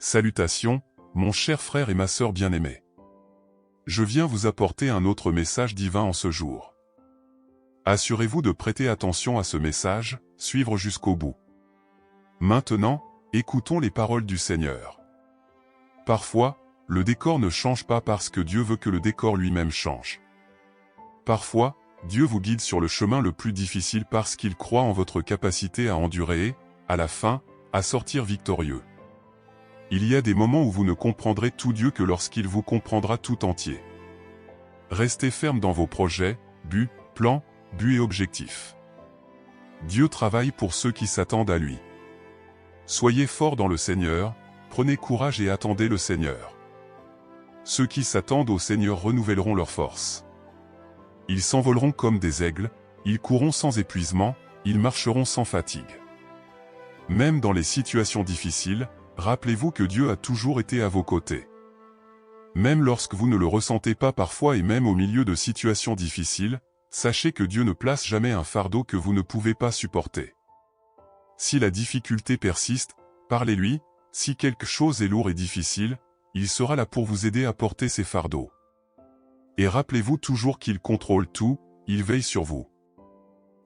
Salutations, mon cher frère et ma sœur bien-aimés. Je viens vous apporter un autre message divin en ce jour. Assurez-vous de prêter attention à ce message, suivre jusqu'au bout. Maintenant, écoutons les paroles du Seigneur. Parfois, le décor ne change pas parce que Dieu veut que le décor lui-même change. Parfois, Dieu vous guide sur le chemin le plus difficile parce qu'il croit en votre capacité à endurer et, à la fin, à sortir victorieux. Il y a des moments où vous ne comprendrez tout Dieu que lorsqu'il vous comprendra tout entier. Restez ferme dans vos projets, buts, plans, buts et objectifs. Dieu travaille pour ceux qui s'attendent à lui. Soyez forts dans le Seigneur, prenez courage et attendez le Seigneur. Ceux qui s'attendent au Seigneur renouvelleront leurs forces. Ils s'envoleront comme des aigles, ils courront sans épuisement, ils marcheront sans fatigue. Même dans les situations difficiles, rappelez-vous que Dieu a toujours été à vos côtés. Même lorsque vous ne le ressentez pas parfois et même au milieu de situations difficiles, sachez que Dieu ne place jamais un fardeau que vous ne pouvez pas supporter. Si la difficulté persiste, parlez-lui, si quelque chose est lourd et difficile, il sera là pour vous aider à porter ces fardeaux. Et rappelez-vous toujours qu'il contrôle tout, il veille sur vous.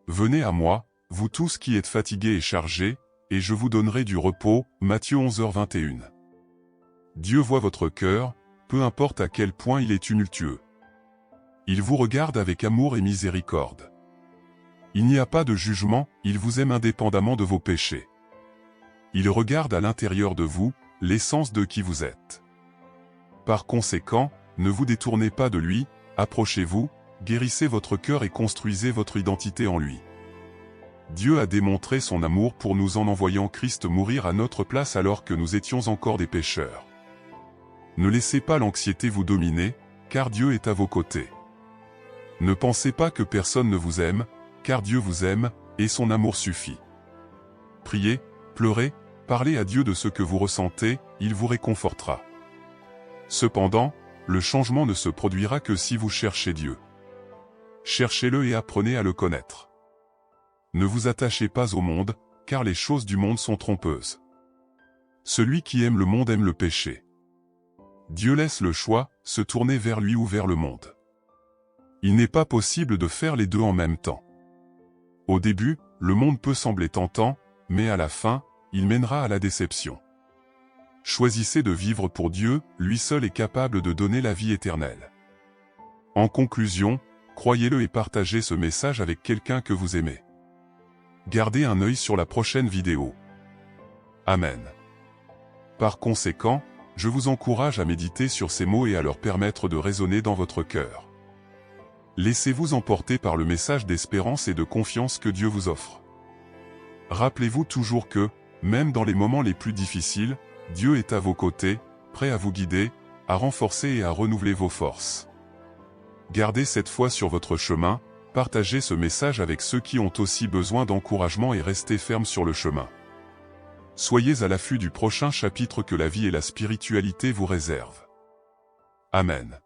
Venez à moi, vous tous qui êtes fatigués et chargés, et je vous donnerai du repos, Matthieu 11h21. Dieu voit votre cœur, peu importe à quel point il est tumultueux. Il vous regarde avec amour et miséricorde. Il n'y a pas de jugement, il vous aime indépendamment de vos péchés. Il regarde à l'intérieur de vous, l'essence de qui vous êtes. Par conséquent, ne vous détournez pas de lui, approchez-vous, guérissez votre cœur et construisez votre identité en lui. Dieu a démontré son amour pour nous en envoyant Christ mourir à notre place alors que nous étions encore des pécheurs. Ne laissez pas l'anxiété vous dominer, car Dieu est à vos côtés. Ne pensez pas que personne ne vous aime, car Dieu vous aime, et son amour suffit. Priez, pleurez, parlez à Dieu de ce que vous ressentez, il vous réconfortera. Cependant, le changement ne se produira que si vous cherchez Dieu. Cherchez-le et apprenez à le connaître. Ne vous attachez pas au monde, car les choses du monde sont trompeuses. Celui qui aime le monde aime le péché. Dieu laisse le choix, se tourner vers lui ou vers le monde. Il n'est pas possible de faire les deux en même temps. Au début, le monde peut sembler tentant, mais à la fin, il mènera à la déception. Choisissez de vivre pour Dieu, lui seul est capable de donner la vie éternelle. En conclusion, croyez-le et partagez ce message avec quelqu'un que vous aimez. Gardez un œil sur la prochaine vidéo. Amen. Par conséquent, je vous encourage à méditer sur ces mots et à leur permettre de résonner dans votre cœur. Laissez-vous emporter par le message d'espérance et de confiance que Dieu vous offre. Rappelez-vous toujours que, même dans les moments les plus difficiles, Dieu est à vos côtés, prêt à vous guider, à renforcer et à renouveler vos forces. Gardez cette foi sur votre chemin, partagez ce message avec ceux qui ont aussi besoin d'encouragement et restez ferme sur le chemin. Soyez à l'affût du prochain chapitre que la vie et la spiritualité vous réservent. Amen.